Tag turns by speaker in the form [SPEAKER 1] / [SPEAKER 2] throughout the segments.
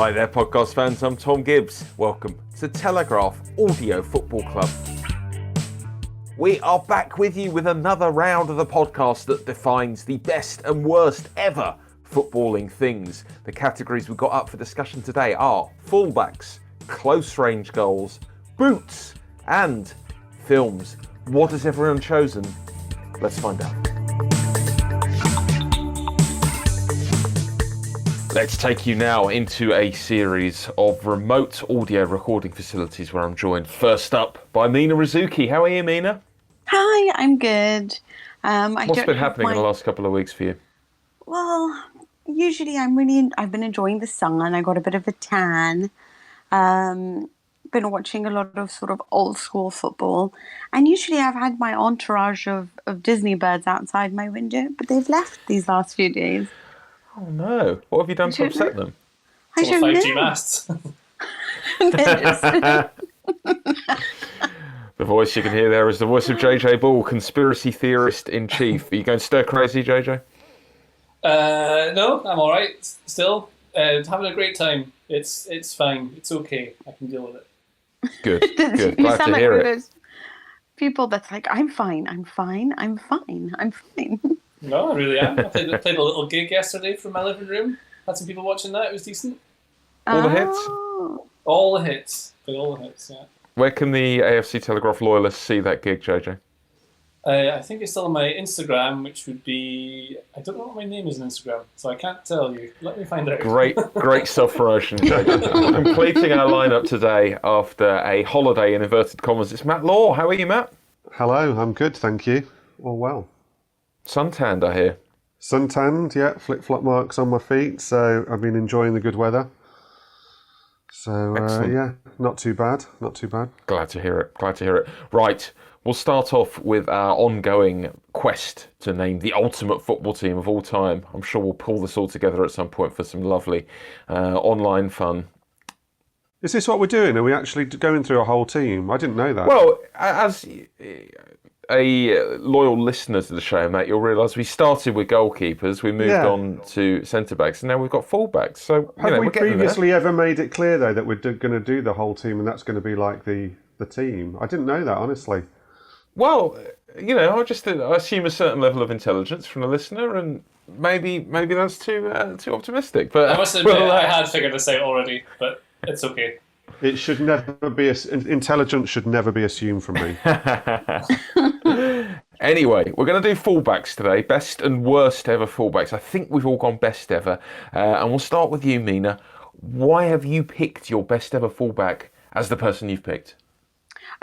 [SPEAKER 1] Hi there, podcast fans. I'm Tom Gibbs. Welcome to Telegraph Audio Football Club. We are back with you with another round of the podcast that defines the best and worst ever footballing things. The categories we've got up for discussion today are fullbacks, close range goals, boots, and films. What has everyone chosen? Let's find out. Let's take you now into a series of remote audio recording facilities where I'm joined first up by Mina Rizuki. How are you, Mina?
[SPEAKER 2] Hi, I'm good.
[SPEAKER 1] What's been happening in the last couple of weeks for you?
[SPEAKER 2] Well, usually I've been enjoying the sun. I got a bit of a tan. Been watching a lot of sort of old school football. And usually I've had my entourage of Disney birds outside my window, but they've left these last few days.
[SPEAKER 1] Oh no. What have you done to upset them?
[SPEAKER 2] I don't
[SPEAKER 3] 5G
[SPEAKER 2] know.
[SPEAKER 3] masts.
[SPEAKER 1] The voice you can hear there is the voice of JJ Ball, conspiracy theorist in chief. Are you going stir crazy, JJ?
[SPEAKER 3] No, I'm all right. Still having a great time. It's fine. It's okay. I can deal with it.
[SPEAKER 1] Good.
[SPEAKER 2] You
[SPEAKER 1] Glad
[SPEAKER 2] sound
[SPEAKER 1] to
[SPEAKER 2] like
[SPEAKER 1] hear
[SPEAKER 2] one of
[SPEAKER 1] it.
[SPEAKER 2] those people that's like, I'm fine.
[SPEAKER 3] No, I really am. I played a little gig yesterday from my living room. Had some people watching that. It was decent.
[SPEAKER 1] All the hits?
[SPEAKER 2] Oh.
[SPEAKER 3] All the hits. Played all the hits, yeah.
[SPEAKER 1] Where can the AFC Telegraph loyalists see that gig, JJ?
[SPEAKER 3] I think it's still on my Instagram, which would be... I don't know what my name is on Instagram, so I can't tell you. Let me find out.
[SPEAKER 1] Great self-promotion, JJ. Completing our lineup today after a holiday in inverted commas, it's Matt Law. How are you, Matt?
[SPEAKER 4] Hello, I'm good, thank you. All well.
[SPEAKER 1] Suntanned, I hear.
[SPEAKER 4] Suntanned, yeah, flip-flop marks on my feet, so I've been enjoying the good weather. So, yeah, not too bad.
[SPEAKER 1] Glad to hear it. Right, we'll start off with our ongoing quest to name the ultimate football team of all time. I'm sure we'll pull this all together at some point for some lovely online fun.
[SPEAKER 4] Is this what we're doing? Are we actually going through a whole team? I didn't know that.
[SPEAKER 1] Well, as a loyal listener to the show, Matt, you'll realise we started with goalkeepers, we moved on to centre-backs, and now we've got full-backs. So,
[SPEAKER 4] Have we
[SPEAKER 1] we're getting
[SPEAKER 4] previously ever made it clear, though, that we're going to do the whole team and that's going to be like the team? I didn't know that, honestly.
[SPEAKER 1] Well, I assume a certain level of intelligence from the listener, and maybe that's too optimistic. But
[SPEAKER 3] I must admit, I had figured this out already, but it's okay.
[SPEAKER 4] It should never be... Intelligence should never be assumed from me.
[SPEAKER 1] Anyway, we're going to do fullbacks today. Best and worst ever fullbacks. I think we've all gone best ever. And we'll start with you, Mina. Why have you picked your best ever fullback as the person you've picked?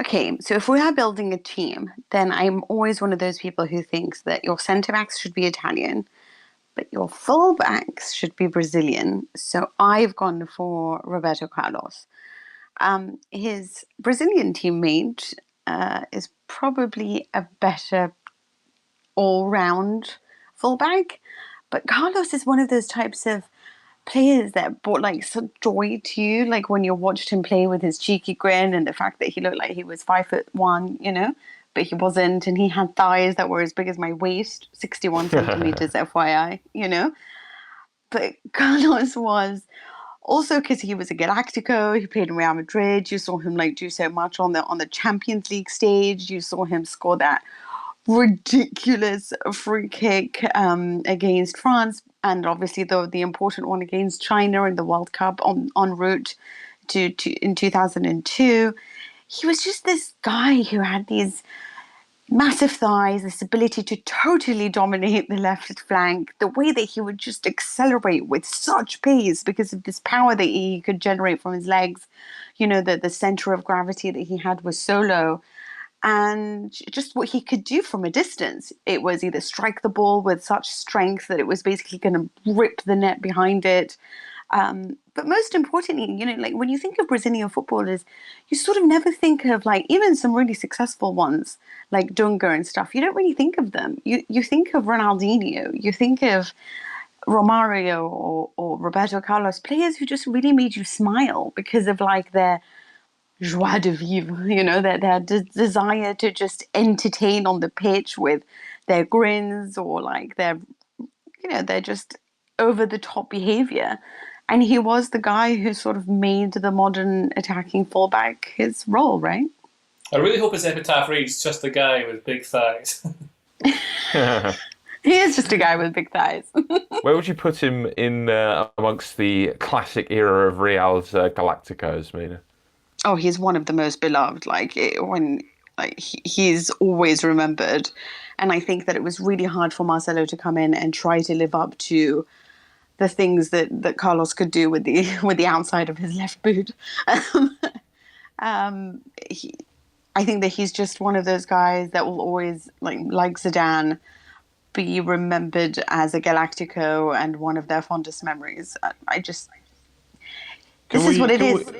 [SPEAKER 2] Okay, so if we are building a team, then I'm always one of those people who thinks that your centre-backs should be Italian, but your full-backs should be Brazilian. So I've gone for Roberto Carlos. His Brazilian teammate is probably a better all-round fullback, but Carlos is one of those types of players that brought like some joy to you, like when you watched him play with his cheeky grin and the fact that he looked like he was 5'1", but he wasn't, and he had thighs that were as big as my waist, 61 centimeters, FYI, But Carlos was also, because he was a Galactico, he played in Real Madrid. You saw him do so much on the Champions League stage. You saw him score that ridiculous free kick against France, and obviously the important one against China in the World Cup en route to in 2002. He was just this guy who had these massive thighs, this ability to totally dominate the left flank, the way that he would just accelerate with such pace because of this power that he could generate from his legs. The center of gravity that he had was so low. And just what he could do from a distance. It was either strike the ball with such strength that it was basically going to rip the net behind it. But most importantly, when you think of Brazilian footballers, you sort of never think of even some really successful ones like Dunga and stuff. You don't really think of them. You think of Ronaldinho, you think of Romario or Roberto Carlos, players who just really made you smile because of their joie de vivre, their desire to just entertain on the pitch with their grins or their just over the top behavior. And he was the guy who sort of made the modern attacking fullback his role, right?
[SPEAKER 3] I really hope his epitaph reads just a guy with big thighs.
[SPEAKER 2] He is just a guy with big thighs.
[SPEAKER 1] Where would you put him in amongst the classic era of Real's Galacticos, Mina?
[SPEAKER 2] Oh, he's one of the most beloved. He's always remembered, and I think that it was really hard for Marcelo to come in and try to live up to the things that Carlos could do with the outside of his left boot. I think that he's just one of those guys that will always, like Zidane, be remembered as a Galactico and one of their fondest memories. This is what it is.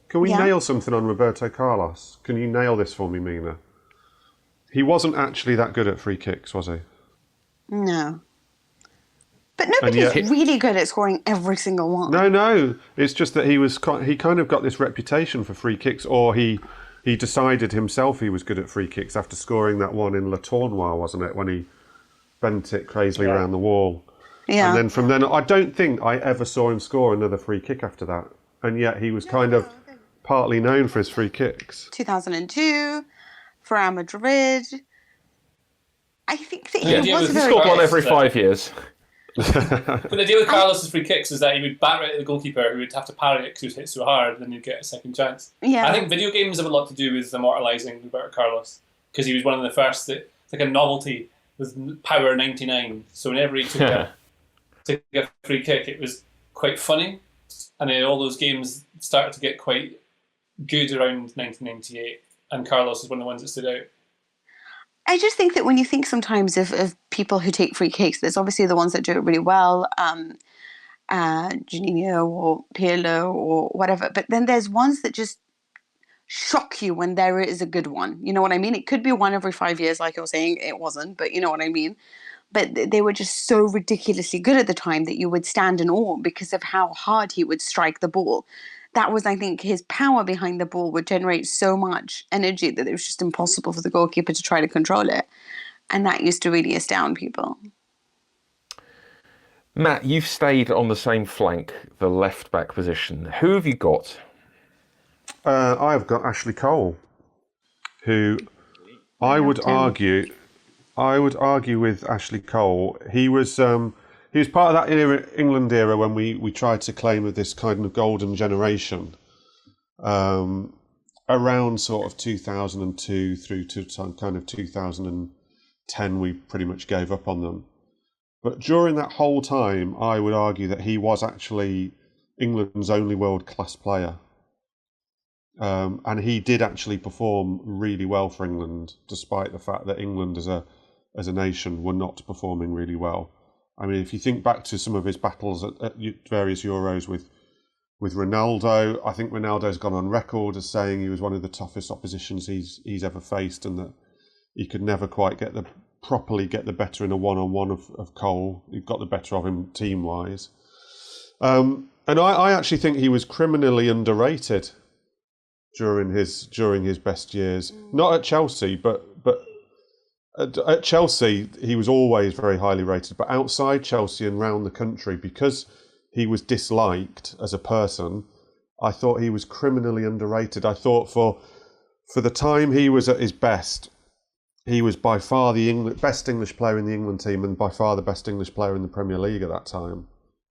[SPEAKER 4] Can we nail something on Roberto Carlos? Can you nail this for me, Mina? He wasn't actually that good at free kicks, was he?
[SPEAKER 2] No. But nobody's really good at scoring every single one.
[SPEAKER 4] No. It's just that he kind of got this reputation for free kicks, or he decided himself he was good at free kicks after scoring that one in Le Tournoi, wasn't it? When he bent it crazily around the wall. Yeah. And then from then, I don't think I ever saw him score another free kick after that. And yet he was kind of partly known for his free kicks.
[SPEAKER 2] 2002, for Real Madrid. I think that
[SPEAKER 1] he scored one every 5 years.
[SPEAKER 3] But the deal with Carlos's free kicks is that he would bat right at the goalkeeper, who would have to parry it because he was hit so hard, and then you'd get a second chance.
[SPEAKER 2] Yeah.
[SPEAKER 3] I think video games have a lot to do with immortalising Roberto Carlos, because he was one of the first it's like a novelty with power 99. So whenever he took a free kick, it was quite funny, and then all those games started to get quite good around 1998, and Carlos is one of the ones that stood out.
[SPEAKER 2] I just think that when you think sometimes of people who take free kicks, there's obviously the ones that do it really well, Juninho or Pirlo or whatever, but then there's ones that just shock you when there is a good one. You know what I mean? It could be one every 5 years, like you're saying. It wasn't, but you know what I mean? But they were just so ridiculously good at the time that you would stand in awe because of how hard he would strike the ball. That was, I think, his power behind the ball would generate so much energy that it was just impossible for the goalkeeper to try to control it. And that used to really astound people.
[SPEAKER 1] Matt, you've stayed on the same flank, the left-back position. Who have you got?
[SPEAKER 4] I've got Ashley Cole, who I would argue with Ashley Cole. He was part of that England era when we tried to claim of this kind of golden generation, around sort of 2002 through to kind of 2010. We pretty much gave up on them. But during that whole time, I would argue that he was actually England's only world-class player. And he did actually perform really well for England, despite the fact that England as a nation were not performing really well. I mean, if you think back to some of his battles at various Euros with Ronaldo, I think Ronaldo's gone on record as saying he was one of the toughest oppositions he's ever faced, and that he could never quite properly get the better in a one-on-one of Cole. He got the better of him team-wise. And I actually think he was criminally underrated during his best years. Not at Chelsea, but at Chelsea he was always very highly rated. But outside Chelsea and around the country, because he was disliked as a person, I thought he was criminally underrated. I thought for the time he was at his best, he was by far the best English player in the England team, and by far the best English player in the Premier League at that time.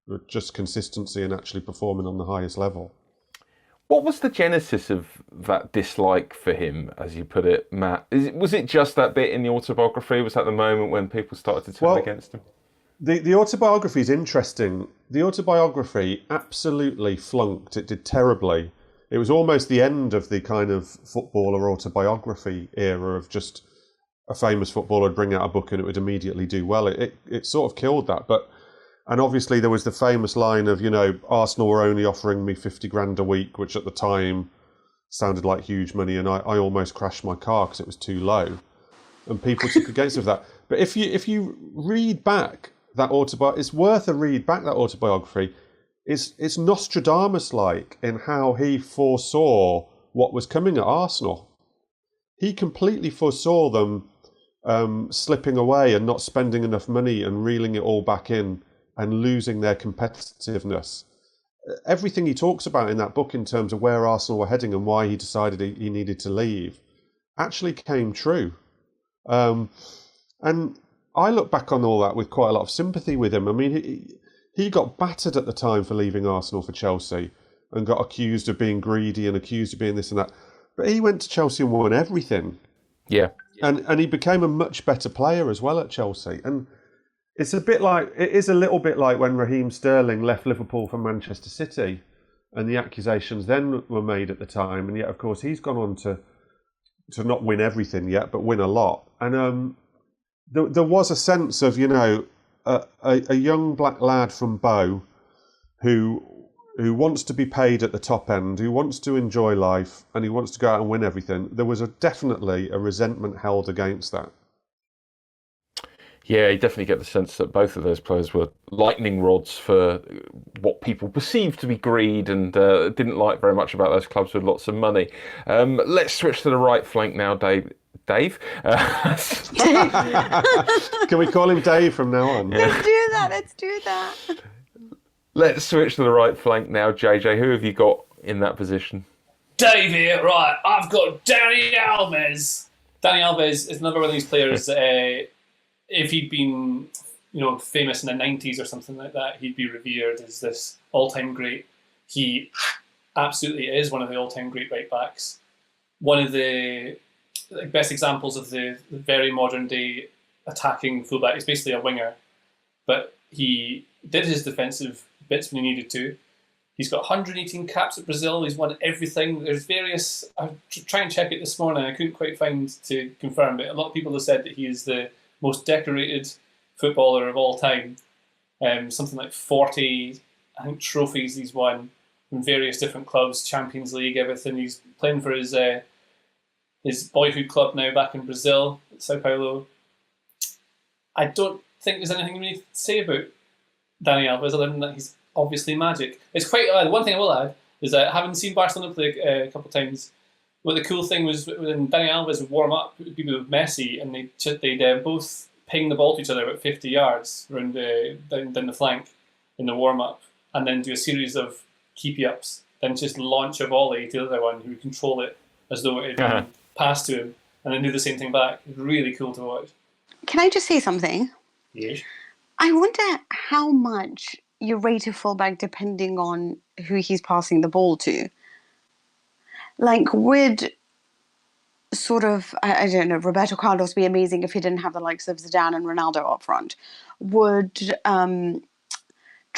[SPEAKER 4] With just consistency and actually performing on the highest level.
[SPEAKER 1] What was the genesis of that dislike for him, as you put it, Matt? Was it just that bit in the autobiography? Was that the moment when people started to turn against him?
[SPEAKER 4] The autobiography is interesting. The autobiography absolutely flunked. It did terribly. It was almost the end of the kind of footballer autobiography era of just a famous footballer would bring out a book and it would immediately do well. It sort of killed that. And obviously there was the famous line of, Arsenal were only offering me 50 grand a week, which at the time sounded like huge money, and I almost crashed my car because it was too low. And people took against of that. But if you read back that autobiography, it's worth a read back, that autobiography. It's Nostradamus-like in how he foresaw what was coming at Arsenal. He completely foresaw them slipping away and not spending enough money and reeling it all back in and losing their competitiveness. everything he talks about in that book in terms of where Arsenal were heading and why he decided he needed to leave actually came true. And I look back on all that with quite a lot of sympathy with him. I mean, he got battered at the time for leaving Arsenal for Chelsea and got accused of being greedy and accused of being this and that. But he went to Chelsea and won everything.
[SPEAKER 1] Yeah.
[SPEAKER 4] And he became a much better player as well at Chelsea. And it is a little bit like when Raheem Sterling left Liverpool for Manchester City, and the accusations then were made at the time, and yet of course he's gone on to not win everything yet, but win a lot. And there was a sense of, a young black lad from Bow who wants to be paid at the top end, who wants to enjoy life, and who wants to go out and win everything. There was definitely a resentment held against that.
[SPEAKER 1] Yeah, you definitely get the sense that both of those players were lightning rods for what people perceived to be greed, and didn't like very much about those clubs with lots of money. Let's switch to the right flank now, Dave. Can
[SPEAKER 4] we call him Dave from now on?
[SPEAKER 2] Let's do that.
[SPEAKER 1] Let's switch to the right flank now, JJ. Who have you got in that position?
[SPEAKER 3] Dave here, right. I've got Dani Alves. Dani Alves is another one of these players that... if he'd been, famous in the 90s or something like that, he'd be revered as this all-time great. He absolutely is one of the all-time great right-backs. One of the best examples of the very modern-day attacking fullback. He's basically a winger, but he did his defensive bits when he needed to. He's got 118 caps at Brazil. He's won everything. There's various... I tried and check it this morning. I couldn't quite find to confirm, but a lot of people have said that he is the most decorated footballer of all time. Something like 40, I think, trophies he's won from various different clubs, Champions League, everything. He's playing for his boyhood club now back in Brazil, Sao Paulo. I don't think there's anything really to say about Dani Alves other than that he's obviously magic. It's quite... one thing I will add is that having seen Barcelona play a couple of times, what the cool thing was when Dani Alves would warm up, it would be with Messi, and they'd both ping the ball to each other about 50 yards around down the flank in the warm up, and then do a series of keepy-ups, then just launch a volley to the other one who would control it as though it had been passed to him, and then do the same thing back. Really cool to watch.
[SPEAKER 2] Can I just say something?
[SPEAKER 3] Yes.
[SPEAKER 2] I wonder how much you rate a fullback depending on who he's passing the ball to. Like, would sort of, I don't know, Roberto Carlos be amazing if he didn't have the likes of Zidane and Ronaldo up front? Would Trent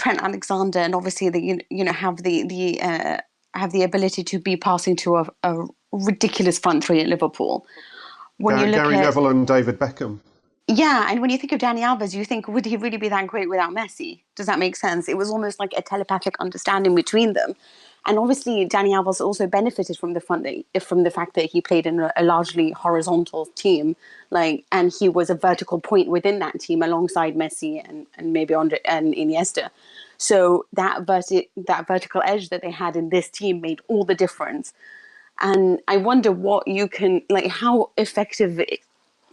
[SPEAKER 2] Alexander and obviously have the ability to be passing to a ridiculous front three at Liverpool?
[SPEAKER 4] Gary Neville and David Beckham.
[SPEAKER 2] Yeah, and when you think of Dani Alves, you think, would he really be that great without Messi? Does that make sense? It was almost like a telepathic understanding between them. And obviously, Dani Alves also benefited from the fact that he played in a largely horizontal team, and he was a vertical point within that team alongside Messi and maybe Andre and Iniesta. So that vertical edge that they had in this team made all the difference. And I wonder what you can, how effective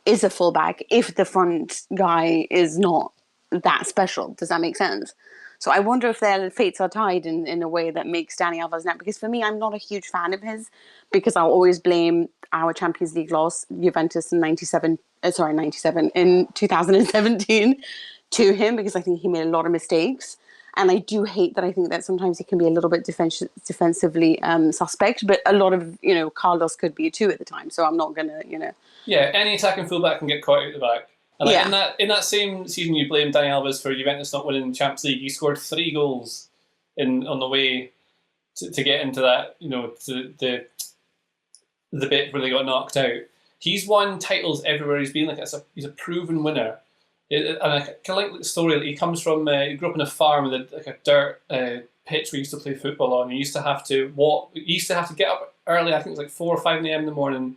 [SPEAKER 2] is a fullback if the front guy is not that special. Does that make sense? So I wonder if their fates are tied in a way that makes Dani Alves now. Because for me, I'm not a huge fan of his, because I'll always blame our Champions League loss, Juventus in 2017, to him, because I think he made a lot of mistakes. And I do hate that. I think that sometimes he can be a little bit defensively suspect, but a lot of, Carlos could be too at the time. So I'm not going to,
[SPEAKER 3] Yeah, any attacking fullback can get caught out the back. And in that same season, you blamed Dani Alves for Juventus not winning the Champions League. He scored 3 goals on the way to get into that, to the bit where they got knocked out. He's won titles everywhere he's been. He's a proven winner. And I kind of like the story that he comes from. He grew up on a farm with a dirt pitch where he used to play football on. He used to have to walk. He used to have to get up early. I think it was like 4 or 5 a.m. in the morning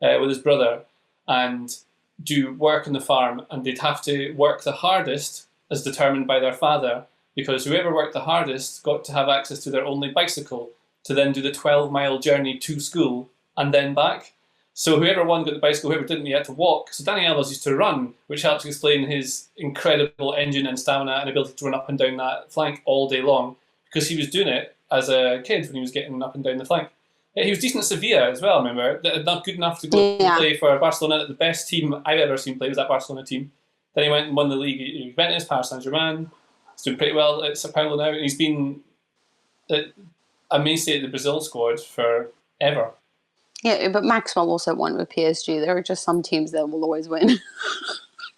[SPEAKER 3] with his brother and do work on the farm. And they'd have to work the hardest, as determined by their father, because whoever worked the hardest got to have access to their only bicycle to then do the 12-mile journey to school and then back. So whoever won got the bicycle, whoever didn't, he had to walk. So Dani Alves used to run, which helps explain his incredible engine and stamina and ability to run up and down that flank all day long, because he was doing it as a kid when he was getting up and down the flank. He was decent at Sevilla as well, I remember. Not good enough to go and play for Barcelona. The best team I've ever seen play was that Barcelona team. Then he went and won the league at Juventus, Paris Saint-Germain. He's doing pretty well at Sao Paulo now. And he's been a mainstay at the Brazil squad forever.
[SPEAKER 2] Yeah, but Maxwell also won with PSG. There are just some teams that will always win.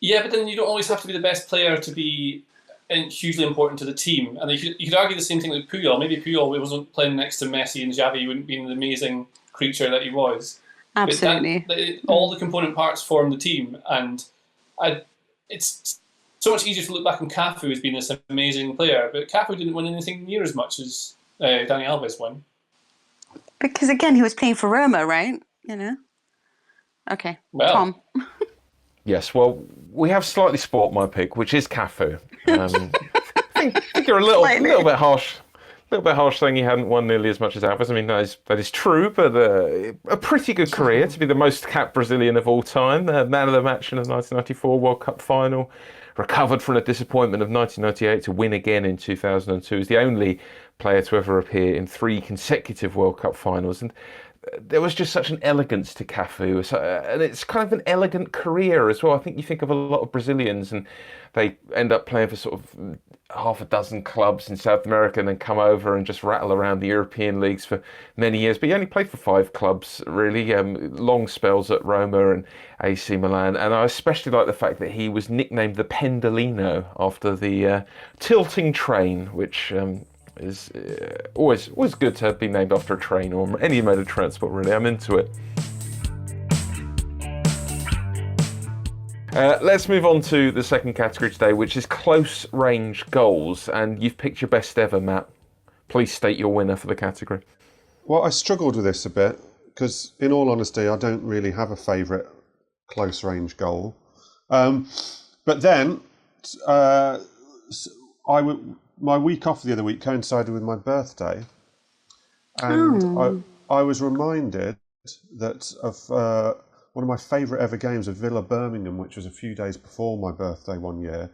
[SPEAKER 3] Yeah, but then you don't always have to be the best player to be hugely important to the team. And you could argue the same thing with Puyol. Maybe Puyol wasn't playing next to Messi and Xavi, he wouldn't be the amazing creature that he was.
[SPEAKER 2] Absolutely.
[SPEAKER 3] All the component parts form the team. And it's so much easier to look back on Cafu as being this amazing player. But Cafu didn't win anything near as much as Dani Alves won.
[SPEAKER 2] Because, again, he was playing for Roma, right? Okay, well. Tom.
[SPEAKER 1] Yes, well, we have slightly spoilt my pick, which is Cafu. I think you're a little bit harsh. A little bit harsh saying he hadn't won nearly as much as Alves. I mean, that is true, but a pretty good career to be the most capped Brazilian of all time. Man of the match in the 1994 World Cup final. Recovered from the disappointment of 1998 to win again in 2002. He's the only player to ever appear in 3 consecutive World Cup finals. And there was just such an elegance to Cafu, and it's kind of an elegant career as well. I think you think of a lot of Brazilians and they end up playing for sort of half a dozen clubs in South America and then come over and just rattle around the European leagues for many years. But he only played for 5 clubs, really, long spells at Roma and AC Milan. And I especially like the fact that he was nicknamed the Pendolino after the tilting train, which is always good to be named after a train or any mode of transport, really. I'm into it. Let's move on to the second category today, which is close range goals. And you've picked your best ever, Matt. Please state your winner for the category.
[SPEAKER 4] Well, I struggled with this a bit because, in all honesty, I don't really have a favourite close range goal. But then my week off the other week coincided with my birthday, and I was reminded that of one of my favourite ever games of Villa Birmingham, which was a few days before my birthday one year,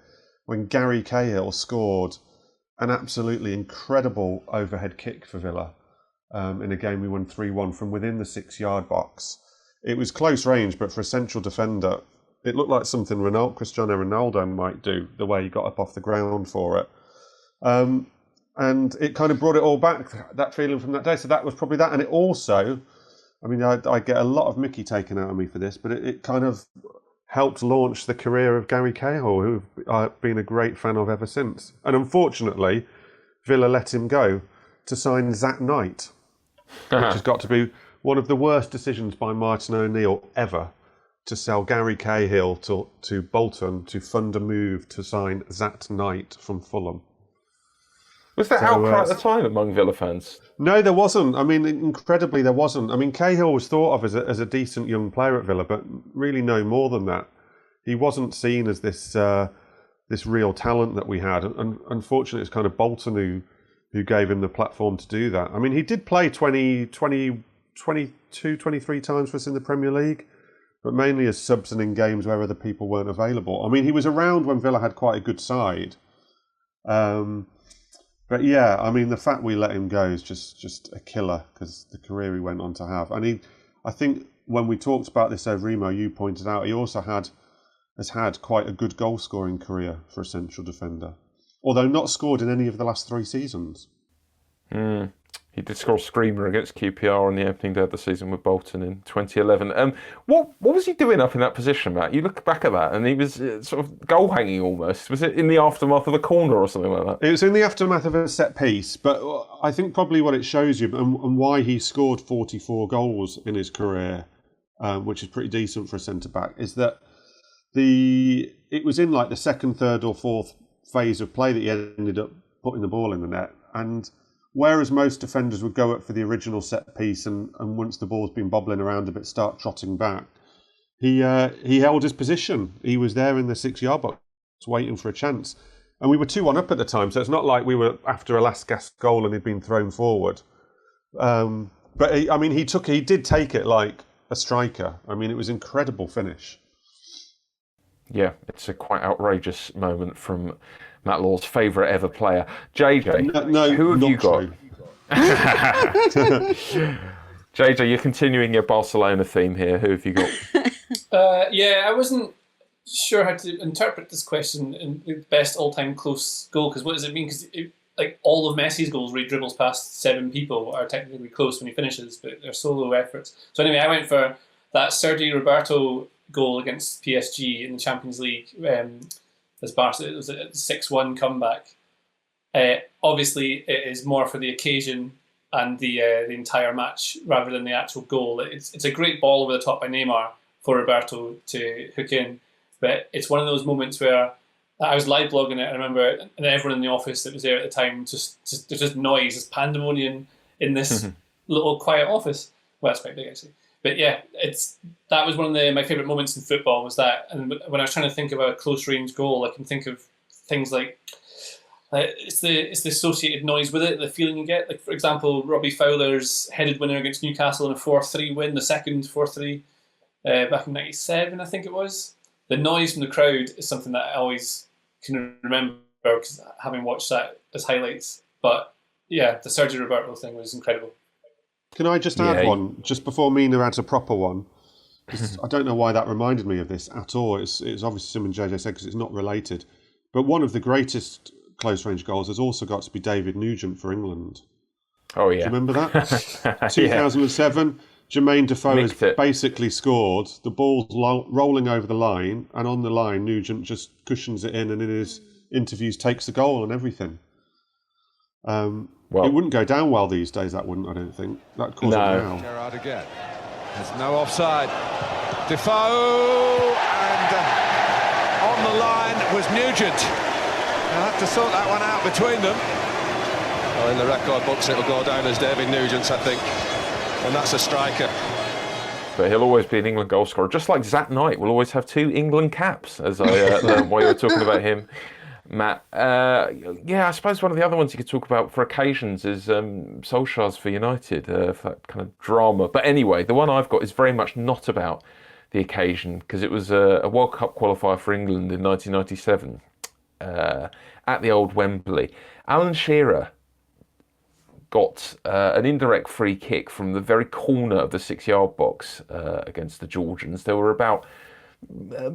[SPEAKER 4] when Gary Cahill scored an absolutely incredible overhead kick for Villa in a game we won 3-1 from within the 6-yard box. It was close range, but for a central defender, it looked like something Cristiano Ronaldo might do, the way he got up off the ground for it. And it kind of brought it all back, that feeling from that day. So that was probably that. And it also, I mean, I get a lot of Mickey taken out of me for this, but it kind of helped launch the career of Gary Cahill, who I've been a great fan of ever since. And unfortunately, Villa let him go to sign Zat Knight, which has got to be one of the worst decisions by Martin O'Neill ever, to sell Gary Cahill to Bolton to fund a move to sign Zat Knight from Fulham.
[SPEAKER 1] Was there outcry at the time among Villa fans?
[SPEAKER 4] No, there wasn't. I mean, incredibly, there wasn't. I mean, Cahill was thought of as a decent young player at Villa, but really no more than that. He wasn't seen as this real talent that we had. And unfortunately, it's kind of Bolton who gave him the platform to do that. I mean, he did play 22, 23 times for us in the Premier League, but mainly as subs and in games where other people weren't available. I mean, he was around when Villa had quite a good side. But yeah, I mean, the fact we let him go is just a killer, because the career he went on to have. I think when we talked about this over email, you pointed out he also has had quite a good goal-scoring career for a central defender, although not scored in any of the last 3 seasons.
[SPEAKER 1] He did score a screamer against QPR on the opening day of the season with Bolton in 2011. What was he doing up in that position, Matt? You look back at that, and he was sort of goal-hanging almost. Was it in the aftermath of a corner or something like that?
[SPEAKER 4] It was in the aftermath of a set piece, but I think probably what it shows you and why he scored 44 goals in his career, which is pretty decent for a centre-back, is that it was in like the second, third or fourth phase of play that he ended up putting the ball in the net. And whereas most defenders would go up for the original set piece and once the ball's been bobbling around a bit, start trotting back, he held his position. He was there in the 6-yard box waiting for a chance. And we were 2-1 up at the time, so it's not like we were after a last gasp goal and he'd been thrown forward. But he did take it like a striker. I mean, it was an incredible finish.
[SPEAKER 1] Yeah, it's a quite outrageous moment from Matt Law's favourite ever player. JJ,
[SPEAKER 4] No,
[SPEAKER 1] who have
[SPEAKER 4] not
[SPEAKER 1] you got?
[SPEAKER 4] true.
[SPEAKER 1] JJ, you're continuing your Barcelona theme here. Who have you got?
[SPEAKER 3] I wasn't sure how to interpret this question in the best all-time close goal, because what does it mean? Because like all of Messi's goals where he dribbles past 7 people are technically close when he finishes, but they're solo efforts. So anyway, I went for that Sergio Roberto goal against PSG in the Champions League as Barca. It was a 6-1 comeback. Obviously, it is more for the occasion and the entire match rather than the actual goal. It's a great ball over the top by Neymar for Roberto to hook in, but it's one of those moments where I was live blogging it. I remember, and everyone in the office that was there at the time, there's just noise, there's pandemonium in this little quiet office. Well, it's quite big actually, but yeah, that was one of my favourite moments in football. Was that, and when I was trying to think of a close range goal, I can think of things like it's the associated noise with it, the feeling you get. Like for example, Robbie Fowler's headed winner against Newcastle in a 4-3 win, the second 4-3 back in '97, I think it was. The noise from the crowd is something that I always can remember because having watched that as highlights. But yeah, the Sergio Roberto thing was incredible.
[SPEAKER 4] Can I just add one, just before Mina adds a proper one? I don't know why that reminded me of this at all. It's obviously something JJ said because it's not related. But one of the greatest close-range goals has also got to be David Nugent for England.
[SPEAKER 1] Oh, yeah.
[SPEAKER 4] Do you remember that? 2007, Jermaine Defoe has basically scored. The ball's rolling over the line, and on the line, Nugent just cushions it in, and in his interviews takes the goal and everything. It wouldn't go down well these days, that wouldn't, I don't think. That'd cause it now.
[SPEAKER 5] Gerrard again. There's no offside. Defoe, and on the line was Nugent. They'll have to sort that one out between them. Well, in the record books, it'll go down as David Nugent's, I think. And that's a striker.
[SPEAKER 1] But he'll always be an England goal scorer. Just like Zat Knight will always have 2 England caps, as I learned while you were talking about him, Matt. I suppose one of the other ones you could talk about for occasions is Solskjaer's for United, for that kind of drama. But anyway, the one I've got is very much not about the occasion, because it was a World Cup qualifier for England in 1997 at the old Wembley. Alan Shearer got an indirect free kick from the very corner of the 6-yard box against the Georgians. There were about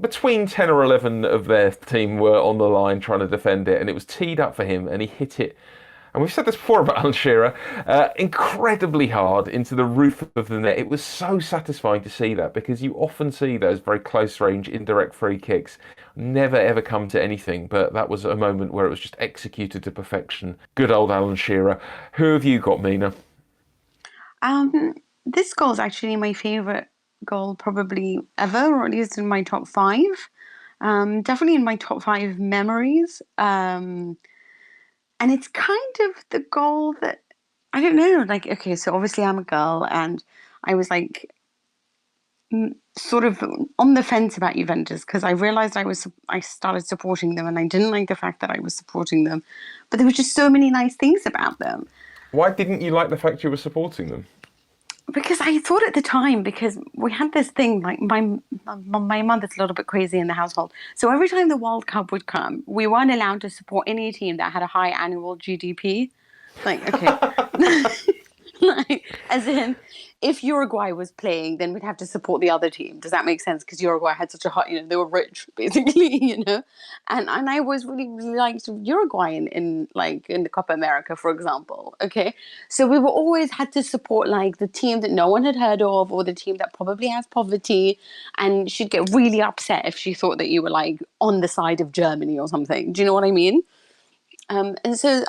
[SPEAKER 1] between 10 or 11 of their team were on the line trying to defend it, and it was teed up for him, and he hit it. And we've said this before about Alan Shearer, incredibly hard into the roof of the net. It was so satisfying to see that, because you often see those very close-range indirect free kicks never ever come to anything, but that was a moment where it was just executed to perfection. Good old Alan Shearer. Who have you got, Mina?
[SPEAKER 2] This goal is actually my favourite goal probably ever, or at least in my top 5. Definitely in my top 5 memories. And it's kind of the goal that, I don't know, like, okay, so obviously I'm a girl, and I was like sort of on the fence about Juventus, because I realised I started supporting them, and I didn't like the fact that I was supporting them, but there were just so many nice things about them.
[SPEAKER 1] Why didn't you like the fact you were supporting them?
[SPEAKER 2] Because I thought at the time, because we had this thing, like my mother's a little bit crazy in the household. So every time the World Cup would come, we weren't allowed to support any team that had a high annual GDP. Like, okay. Like, as in, if Uruguay was playing, then we'd have to support the other team. Does that make sense? Because Uruguay had such a high, they were rich, basically, And I was really, really liked Uruguay in the Copa America, for example. Okay, so we were always had to support like the team that no one had heard of, or the team that probably has poverty, and she'd get really upset if she thought that you were like on the side of Germany or something. Do you know what I mean? And so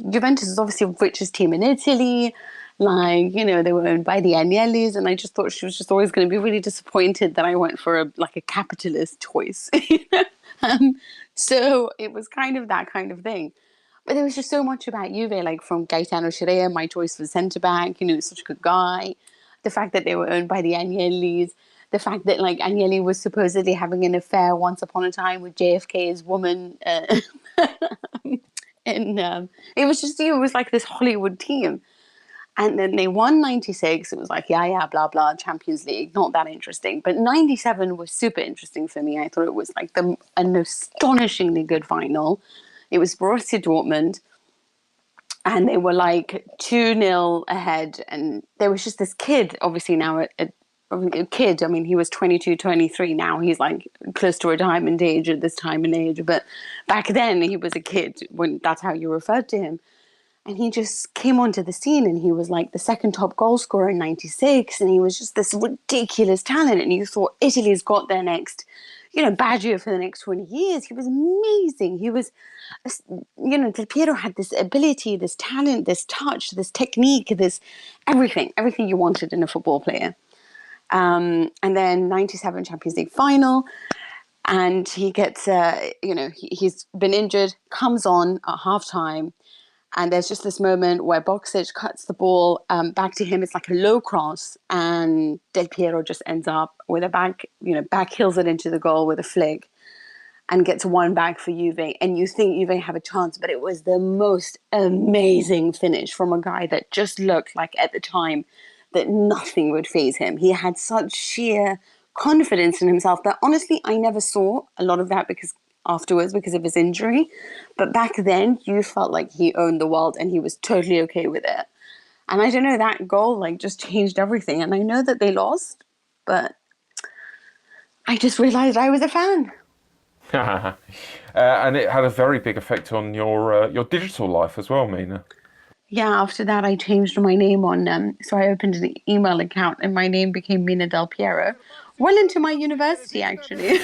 [SPEAKER 2] Juventus is obviously the richest team in Italy. Like, they were owned by the Agnellis, and I just thought she was just always going to be really disappointed that I went for a capitalist choice. So it was kind of that kind of thing. But there was just so much about Juve, like from Gaetano Scirea, my choice for centre-back, such a good guy. The fact that they were owned by the Agnellis. The fact that, like, Agnelli was supposedly having an affair once upon a time with JFK's woman. And it was just, it was like this Hollywood team. And then they won 96. It was like, yeah, blah, blah, Champions League. Not that interesting. But 97 was super interesting for me. I thought it was like an astonishingly good final. It was Borussia Dortmund, and they were like 2-0 ahead. And there was just this kid, obviously now a kid. I mean, he was 22, 23. Now he's like close to retirement age at this time and age. But back then he was a kid when that's how you referred to him. And he just came onto the scene, and he was like the second top goal scorer in 96. And he was just this ridiculous talent. And you thought Italy's got their next, Baggio for the next 20 years. He was amazing. He was, Del Piero had this ability, this talent, this touch, this technique, this everything you wanted in a football player. And then 97 Champions League final. And he gets, he's been injured, comes on at halftime. And there's just this moment where Boksic cuts the ball back to him. It's like a low cross, and Del Piero just ends up with a back heels it into the goal with a flick, and gets one back for Juve. And you think Juve have a chance, but it was the most amazing finish from a guy that just looked like at the time that nothing would faze him. He had such sheer confidence in himself that honestly I never saw a lot of that because of his injury. But back then you felt like he owned the world and he was totally okay with it. And I don't know, that goal like just changed everything. And I know that they lost, but I just realized I was a fan.
[SPEAKER 1] And it had a very big effect on your digital life as well, Mina.
[SPEAKER 2] Yeah, after that I changed my name on so I opened an email account and my name became Mina Del Piero. Well into my university, actually.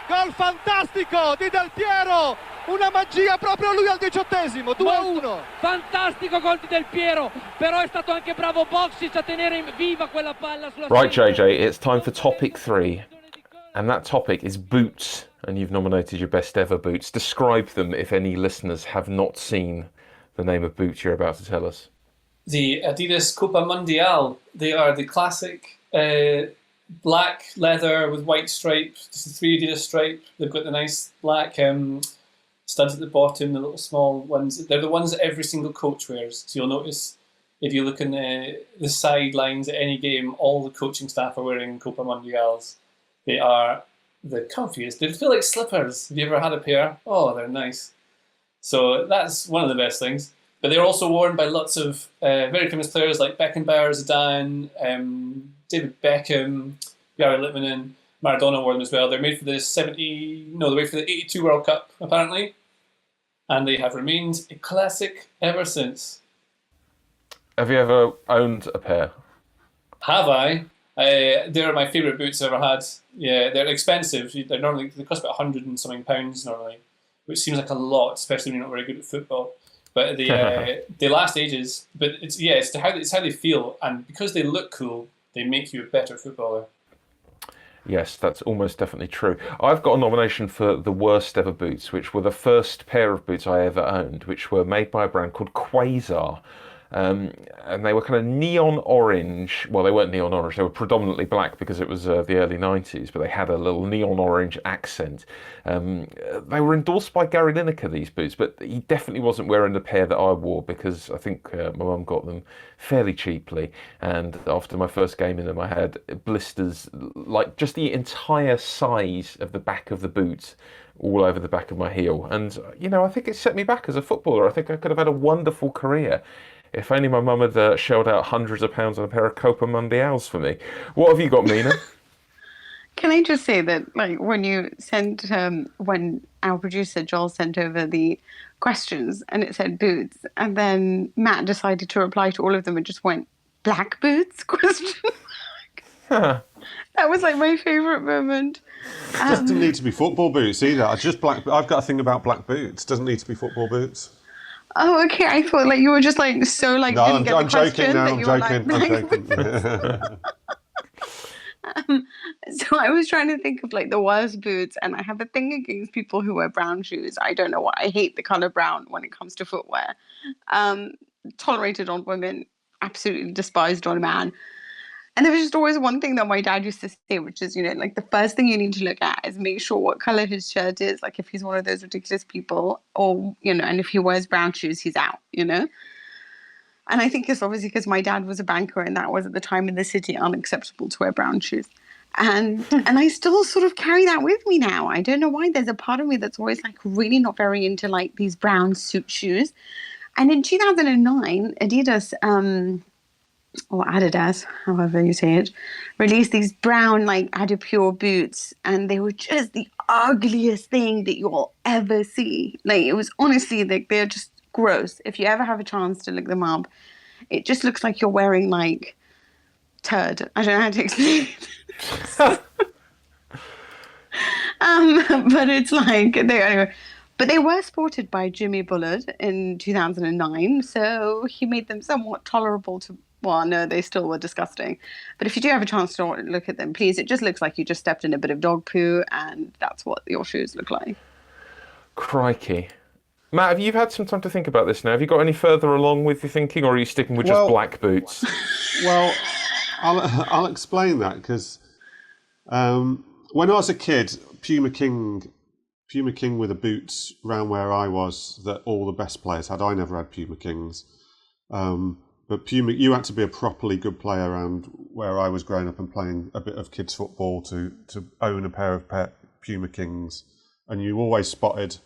[SPEAKER 6] Gol fantastico di Del Piero, una magia proprio lui al 18esimo, 2-1.
[SPEAKER 7] Fantastico gol di Del Piero, però è stato anche bravo Boksic a tenere viva quella palla sulla.
[SPEAKER 1] Right, JJ, it's time for topic 3, and that topic is boots, and you've nominated your best ever boots. Describe them if any listeners have not seen the name of boots you're about to tell us.
[SPEAKER 3] The Adidas Copa Mundial. They are the classic black leather with white stripe, just a 3 Adidas stripe. They've got the nice black studs at the bottom, the little small ones. They're the ones that every single coach wears. So you'll notice if you look in the sidelines at any game, all the coaching staff are wearing Copa Mundials. They are the comfiest. They feel like slippers. Have you ever had a pair? Oh, they're nice. So that's one of the best things. But they're also worn by lots of very famous players like Beckenbauer, Zidane, David Beckham, Jari Litmanen, Maradona wore them as well. They're made for the 82 World Cup, apparently. And they have remained a classic ever since.
[SPEAKER 1] Have you ever owned a pair?
[SPEAKER 3] Have I? They're my favourite boots I've ever had. Yeah, they're expensive. They cost about £100 and something normally, which seems like a lot, especially when you're not very good at football. But they last ages. But it's how they feel, and because they look cool, they make you a better footballer.
[SPEAKER 1] Yes, that's almost definitely true. I've got a nomination for the worst ever boots, which were the first pair of boots I ever owned, which were made by a brand called Quasar. And they were kind of neon orange. Well, they weren't neon orange. They were predominantly black because it was the early 90s, but they had a little neon orange accent. They were endorsed by Gary Lineker, these boots, but he definitely wasn't wearing the pair that I wore because I think my mum got them fairly cheaply. And after my first game in them, I had blisters, like just the entire size of the back of the boot all over the back of my heel. And, I think it set me back as a footballer. I think I could have had a wonderful career if only my mum had shelled out hundreds of pounds on a pair of Copa Mundials for me. What have you got, Mina?
[SPEAKER 2] Can I just say that, like, when you sent, when our producer Joel sent over the questions and it said boots, and then Matt decided to reply to all of them and just went, black boots? Question mark. That was like my favourite moment.
[SPEAKER 4] It doesn't need to be football boots either. I've got a thing about black boots. It doesn't need to be football boots.
[SPEAKER 2] Oh, okay. I thought like you were just like so like
[SPEAKER 4] no,
[SPEAKER 2] didn't get the question that you were
[SPEAKER 4] I'm joking.
[SPEAKER 2] So I was trying to think of like the worst boots, and I have a thing against people who wear brown shoes. I don't know why. I hate the color brown when it comes to footwear. Tolerated on women, absolutely despised on man. And there was just always one thing that my dad used to say, which is, like the first thing you need to look at is make sure what color his shirt is. Like if he's one of those ridiculous people or, and if he wears brown shoes, he's out, And I think it's obviously because my dad was a banker and that was at the time in the city unacceptable to wear brown shoes. And I still sort of carry that with me now. I don't know why. There's a part of me that's always like really not very into like these brown suit shoes. And in 2009, Adidas, or Adidas, however you say it, released these brown like Adipure boots, and they were just the ugliest thing that you'll ever see. Like, it was honestly like, they're just gross. If you ever have a chance to look them up, it just looks like you're wearing like turd. I don't know how to explain it. But it's like anyway. But they were sported by Jimmy Bullard in 2009, so he made them somewhat tolerable to. Well, no, they still were disgusting. But if you do have a chance to look at them, please, it just looks like you just stepped in a bit of dog poo, and that's what your shoes look like.
[SPEAKER 1] Crikey. Matt, have you had some time to think about this now? Have you got any further along with your thinking, or are you sticking with just black boots?
[SPEAKER 4] Well, I'll explain that, because when I was a kid, Puma King were the boots around where I was that all the best players had. I never had Puma Kings. But Puma, you had to be a properly good player around where I was growing up and playing a bit of kids football to own a pair of Puma Kings. And you always spotted,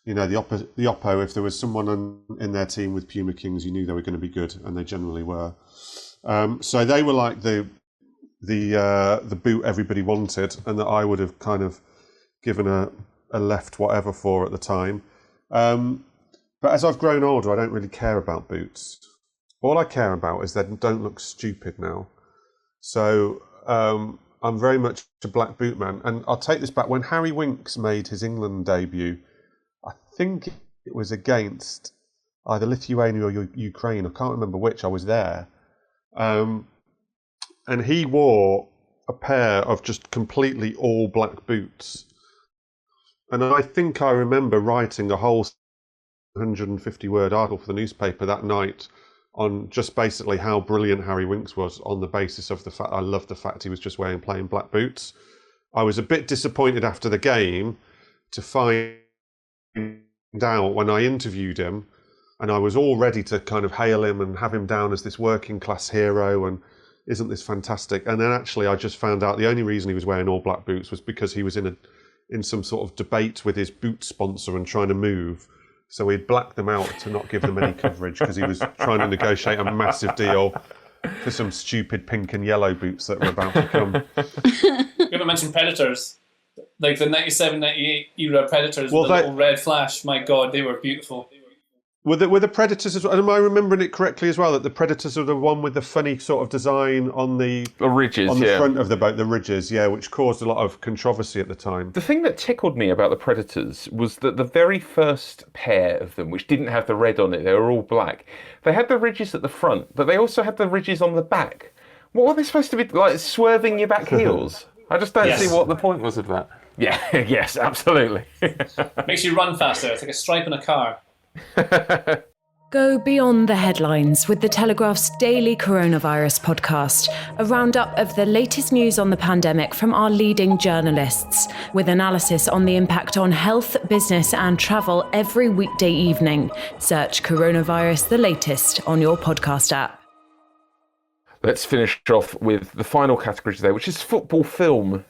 [SPEAKER 4] the oppo, if there was someone in their team with Puma Kings, you knew they were going to be good, and they generally were. So they were like the boot everybody wanted, and that I would have kind of given a left whatever for at the time. But as I've grown older, I don't really care about boots. All I care about is they don't look stupid now. So I'm very much a black boot man. And I'll take this back. When Harry Winks made his England debut, I think it was against either Lithuania or Ukraine. I can't remember which. I was there. And he wore a pair of just completely all black boots. And I think I remember writing a whole 150-word article for the newspaper that night on just basically how brilliant Harry Winks was, on the basis of the fact I loved the fact he was just wearing plain black boots. I was a bit disappointed after the game to find out when I interviewed him, and I was all ready to kind of hail him and have him down as this working class hero and isn't this fantastic? And then actually I just found out the only reason he was wearing all black boots was because he was in some sort of debate with his boot sponsor and trying to move. So he'd black them out to not give them any coverage because he was trying to negotiate a massive deal for some stupid pink and yellow boots that were about to come.
[SPEAKER 3] You haven't mentioned Predators. Like the 97, 98 era Predators with the little red flash. My God, they were beautiful.
[SPEAKER 4] Were the Predators as well? Am I remembering it correctly as well, that the Predators are the one with the funny sort of design on the
[SPEAKER 1] ridges,
[SPEAKER 4] on the front of the boat, the ridges, which caused a lot of controversy at the time.
[SPEAKER 1] The thing that tickled me about the Predators was that the very first pair of them, which didn't have the red on it, they were all black, they had the ridges at the front, but they also had the ridges on the back. What were they supposed to be, like swerving your back heels? I just don't see what the point was of that. Yeah, yes, absolutely.
[SPEAKER 3] Makes you run faster. It's like a stripe in a car.
[SPEAKER 8] Go beyond the headlines with the Telegraph's daily coronavirus podcast, a roundup of the latest news on the pandemic from our leading journalists, with analysis on the impact on health, business and travel every weekday evening. Search Coronavirus the Latest on your podcast app.
[SPEAKER 1] Let's finish off with the final category today, which is football film.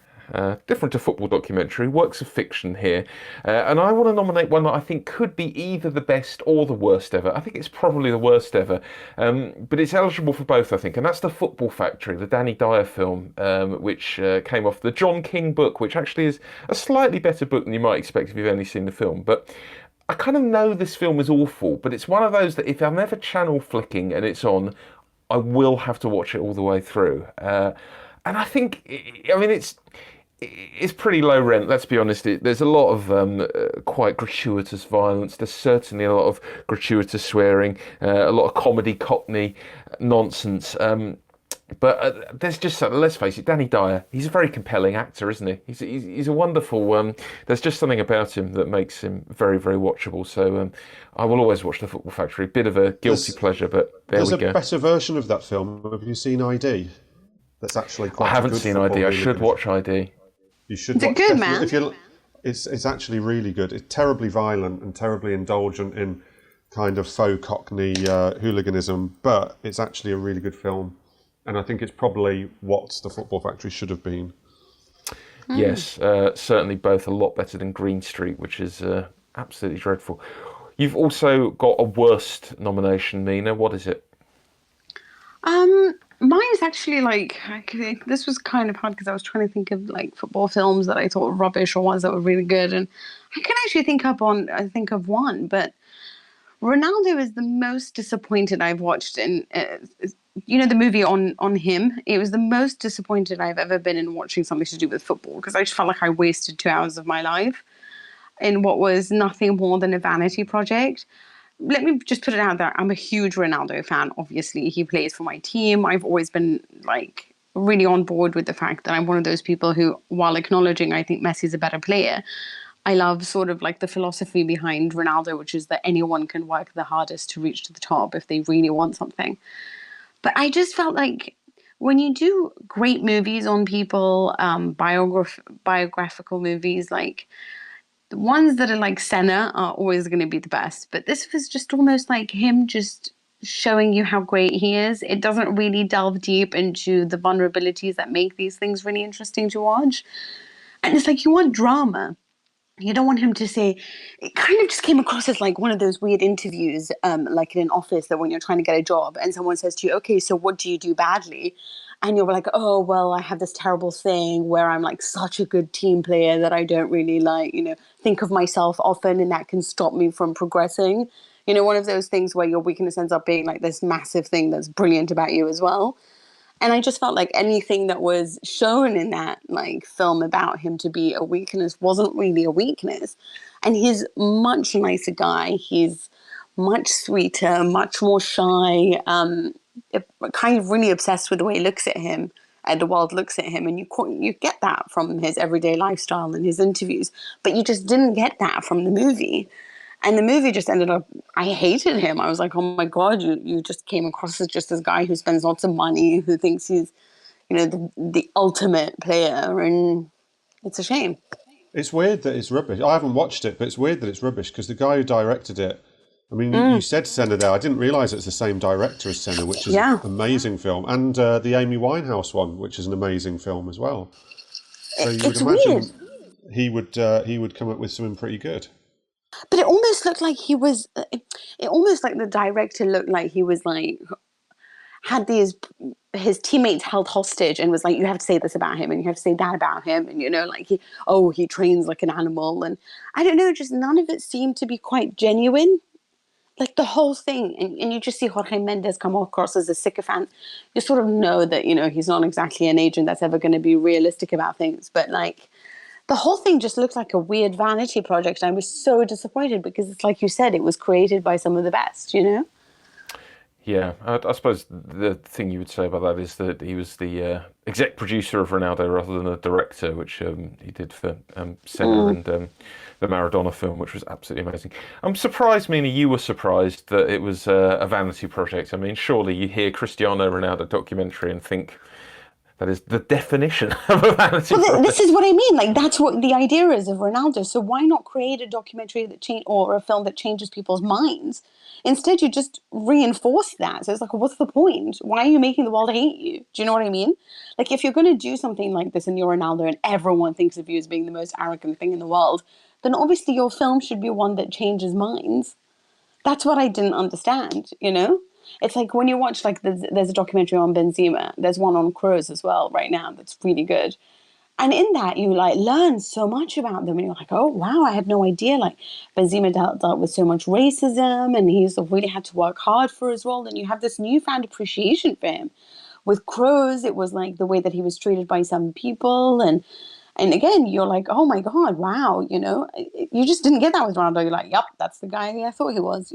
[SPEAKER 1] Different to football documentary, works of fiction here. And I want to nominate one that I think could be either the best or the worst ever. I think it's probably the worst ever. But it's eligible for both, I think. And that's The Football Factory, the Danny Dyer film, which came off the John King book, which actually is a slightly better book than you might expect if you've only seen the film. But I kind of know this film is awful, but it's one of those that if I'm ever channel flicking and it's on, I will have to watch it all the way through. And I think, it's pretty low rent, let's be honest. There's a lot of quite gratuitous violence. There's certainly a lot of gratuitous swearing, a lot of comedy, cockney nonsense. But there's just, let's face it, Danny Dyer, he's a very compelling actor, isn't he? He's a wonderful, there's just something about him that makes him very, very watchable. So I will always watch The Football Factory. Bit of a guilty pleasure, but there we go.
[SPEAKER 4] There's a better version of that film. Have you seen ID? That's actually quite
[SPEAKER 1] I haven't seen ID. I should watch ID.
[SPEAKER 4] You should watch.
[SPEAKER 2] Is it good, man?
[SPEAKER 4] It's actually really good. It's terribly violent and terribly indulgent in kind of faux cockney hooliganism, but it's actually a really good film. And I think it's probably what The Football Factory should have been.
[SPEAKER 1] Yes, certainly both a lot better than Green Street, which is absolutely dreadful. You've also got a worst nomination, Nina. What is it?
[SPEAKER 2] Mine is actually this was kind of hard because I was trying to think of like football films that I thought were rubbish or ones that were really good, and I can actually think of one, but Ronaldo is the most disappointed I've watched in. The movie on him. It was the most disappointed I've ever been in watching something to do with football because I just felt like I wasted 2 hours of my life in what was nothing more than a vanity project. Let me just put it out there. I'm a huge Ronaldo fan. Obviously, he plays for my team. I've always been like really on board with the fact that I'm one of those people who, while acknowledging I think Messi's a better player, I love sort of like the philosophy behind Ronaldo, which is that anyone can work the hardest to reach to the top if they really want something. But I just felt like when you do great movies on people, biographical movies, like the ones that are like Senna are always going to be the best. But this was just almost like him just showing you how great he is. It doesn't really delve deep into the vulnerabilities that make these things really interesting to watch. And it's like you want drama. You don't want him to say, it kind of just came across as like one of those weird interviews, like in an office that when you're trying to get a job and someone says to you, okay, so what do you do badly? And you're like, oh, well, I have this terrible thing where I'm like such a good team player that I don't really think of myself often and that can stop me from progressing. One of those things where your weakness ends up being like this massive thing that's brilliant about you as well. And I just felt like anything that was shown in that like film about him to be a weakness wasn't really a weakness. And he's much nicer guy. He's much sweeter, much more shy, kind of really obsessed with the way he looks at him and the world looks at him. And you get that from his everyday lifestyle and his interviews, but you just didn't get that from the movie. And the movie just ended up, I hated him. I was like, oh my God, you just came across as just this guy who spends lots of money, who thinks he's, the ultimate player. And it's a shame.
[SPEAKER 4] It's weird that it's rubbish. I haven't watched it, but it's weird that it's rubbish because the guy who directed it, I mean, you said Senna there. I didn't realise it's the same director as Senna, which is an amazing film. And the Amy Winehouse one, which is an amazing film as well. So you would imagine weird. He would come up with something pretty good.
[SPEAKER 2] But it almost looked like he was, it almost like the director looked like he was like, had his teammates held hostage and was like, you have to say this about him and you have to say that about him. And, like he trains like an animal. And I don't know, just none of it seemed to be quite genuine. Like the whole thing. And you just see Jorge Mendes come across as a sycophant. You sort of know that, he's not exactly an agent that's ever going to be realistic about things. But like, the whole thing just looked like a weird vanity project. And I was so disappointed because it's like you said, it was created by some of the best,
[SPEAKER 1] Yeah, I suppose the thing you would say about that is that he was the exec producer of Ronaldo rather than a director, which he did for Senna and the Maradona film, which was absolutely amazing. I'm surprised, Mina, you were surprised that it was a vanity project. I mean, surely you hear Cristiano Ronaldo documentary and think that is the definition of a vanity project.
[SPEAKER 2] This is what I mean. Like, that's what the idea is of Ronaldo. So why not create a documentary or a film that changes people's minds? Instead, you just reinforce that. So it's like, what's the point? Why are you making the world hate you? Do you know what I mean? Like, if you're going to do something like this and you're Ronaldo and everyone thinks of you as being the most arrogant thing in the world, then obviously your film should be one that changes minds. That's what I didn't understand, It's like when you watch, like, there's a documentary on Benzema. There's one on Kroos as well right now that's really good. And in that, you, like, learn so much about them. And you're like, oh, wow, I had no idea. Like, Benzema dealt with so much racism and he's really had to work hard for his role. And you have this newfound appreciation for him. With Kroos, it was like the way that he was treated by some people. And again, you're like, oh, my God, wow, You just didn't get that with Ronaldo. You're like, yep, that's the guy I thought he was,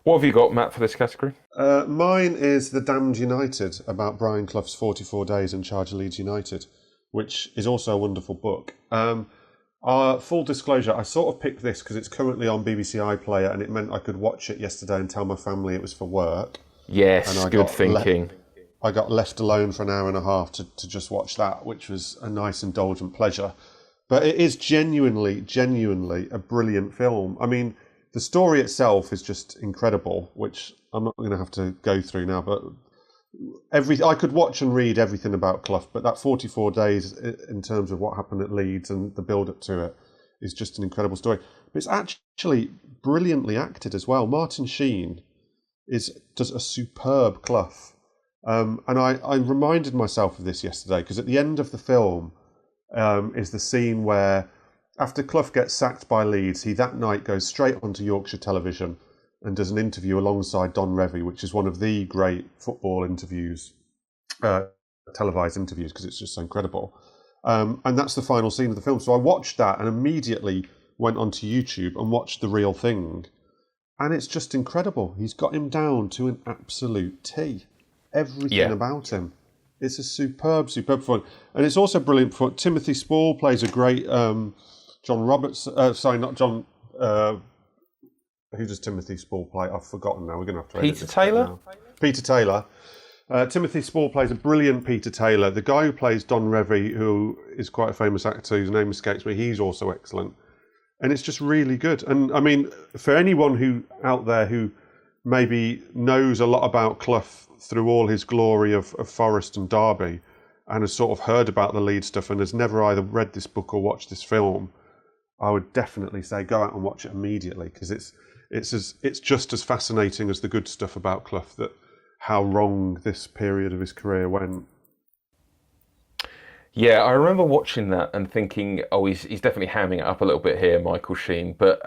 [SPEAKER 1] What have you got, Matt, for this category?
[SPEAKER 4] Mine is The Damned United, about Brian Clough's 44 days in charge of Leeds United, which is also a wonderful book. Full disclosure, I sort of picked this because it's currently on BBC iPlayer and it meant I could watch it yesterday and tell my family it was for work.
[SPEAKER 1] Yes,
[SPEAKER 4] and
[SPEAKER 1] good thinking.
[SPEAKER 4] I got left alone for an hour and a half to just watch that, which was a nice indulgent pleasure. But it is genuinely a brilliant film. I mean, the story itself is just incredible, which I'm not going to have to go through now, but I could watch and read everything about Clough, but that 44 days in terms of what happened at Leeds and the build-up to it is just an incredible story. But it's actually brilliantly acted as well. Martin Sheen does a superb Clough. And I reminded myself of this yesterday, because at the end of the film is the scene where, after Clough gets sacked by Leeds, he that night goes straight onto Yorkshire television and does an interview alongside Don Revie, which is one of the great football interviews, televised interviews, because it's just so incredible. And that's the final scene of the film. So I watched that and immediately went onto YouTube and watched the real thing. And it's just incredible. He's got him down to an absolute T. Everything about him. It's a superb fun. And it's also brilliant fun. Timothy Spall plays a great John Roberts. Sorry, not John... who does Timothy Spall play? I've forgotten now. We're going to have to edit
[SPEAKER 1] Peter Taylor?
[SPEAKER 4] Peter Taylor. Timothy Spall plays a brilliant Peter Taylor. The guy who plays Don Revie, who is quite a famous actor whose name escapes me, he's also excellent. And it's just really good. And I mean, for anyone who out there who maybe knows a lot about Clough through all his glory of Forest and Derby, and has sort of heard about the Leeds stuff and has never either read this book or watched this film, I would definitely say go out and watch it immediately, because it's just as fascinating as the good stuff about Clough, that how wrong this period of his career went.
[SPEAKER 1] Yeah, I remember watching that and thinking, oh, he's definitely hamming it up a little bit here, Michael Sheen. But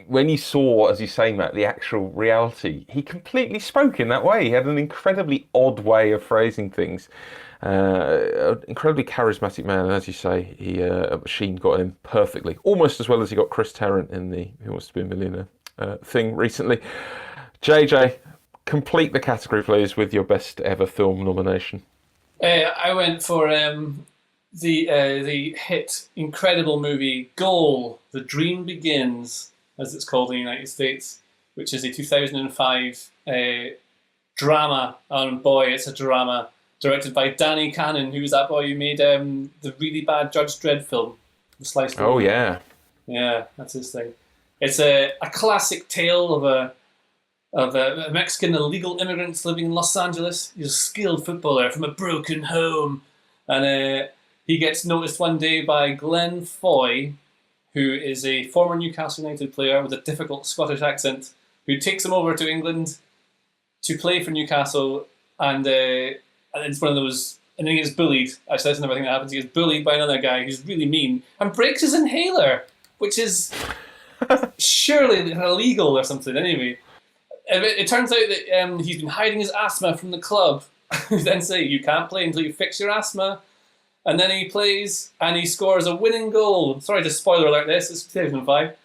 [SPEAKER 1] when you saw, as you say, Matt, the actual reality, he completely spoke in that way. He had an incredibly odd way of phrasing things. An incredibly charismatic man, and as you say, Sheen got him perfectly, almost as well as he got Chris Tarrant in the Who Wants to Be a Millionaire thing recently. JJ, complete the category, please, with your best ever film nomination.
[SPEAKER 3] I went for the hit, incredible movie Goal, The Dream Begins, as it's called in the United States, which is a 2005 drama. Oh boy, it's a drama. Directed by Danny Cannon, who was that boy who made the really bad Judge Dredd film, The Slice.
[SPEAKER 1] Oh, yeah.
[SPEAKER 3] Yeah, that's his thing. It's a classic tale of a Mexican illegal immigrant living in Los Angeles. He's a skilled footballer from a broken home. And he gets noticed one day by Glenn Foy, who is a former Newcastle United player with a difficult Scottish accent, who takes him over to England to play for Newcastle. And it's one of those... And then he gets bullied. Actually, that's another thing that happens. He gets bullied by another guy who's really mean and breaks his inhaler, which is surely illegal or something. Anyway, it turns out that he's been hiding his asthma from the club. Who then say, you can't play until you fix your asthma. And then he plays and he scores a winning goal. Sorry to spoiler alert this, it's 2005.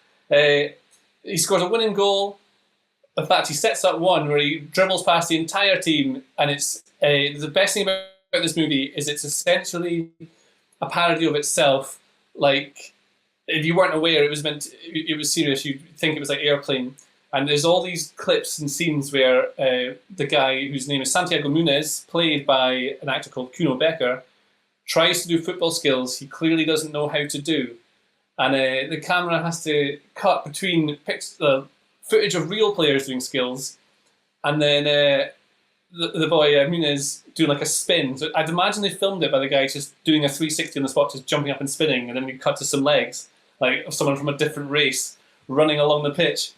[SPEAKER 3] He scores a winning goal. In fact, he sets up one where he dribbles past the entire team, and it's the best thing about this movie is it's essentially a parody of itself. Like, if you weren't aware it was serious, you'd think it was like Airplane. And there's all these clips and scenes where the guy whose name is Santiago Munez, played by an actor called Kuno Becker, tries to do football skills he clearly doesn't know how to do. And the camera has to cut between footage of real players doing skills, and then the boy Munez doing like a spin. So I'd imagine they filmed it by the guy just doing a 360 on the spot, just jumping up and spinning, and then we cut to some legs, like of someone from a different race running along the pitch.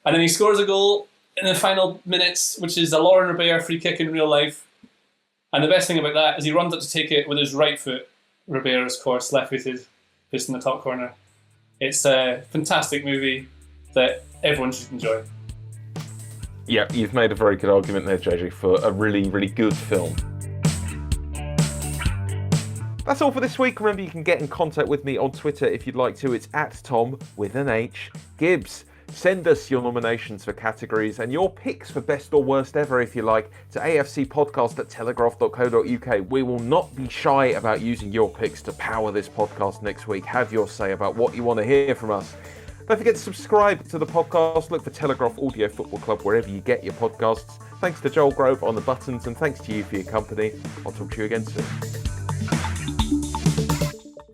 [SPEAKER 3] And then he scores a goal in the final minutes, which is a Lauren Robert free kick in real life. And the best thing about that is he runs up to take it with his right foot. Robert, of course, left-footed, just in the top corner. It's a fantastic movie that everyone should enjoy.
[SPEAKER 1] Yeah, you've made a very good argument there, JJ, for a really, really good film. That's all for this week. Remember, you can get in contact with me on Twitter if you'd like to. It's @Tom_Gibbs. Send us your nominations for categories and your picks for best or worst ever, if you like, to afcpodcast@telegraph.co.uk. We will not be shy about using your picks to power this podcast next week. Have your say about what you want to hear from us. Don't forget to subscribe to the podcast. Look for Telegraph Audio Football Club wherever you get your podcasts. Thanks to Joel Grove on the buttons, and thanks to you for your company. I'll talk to you again soon.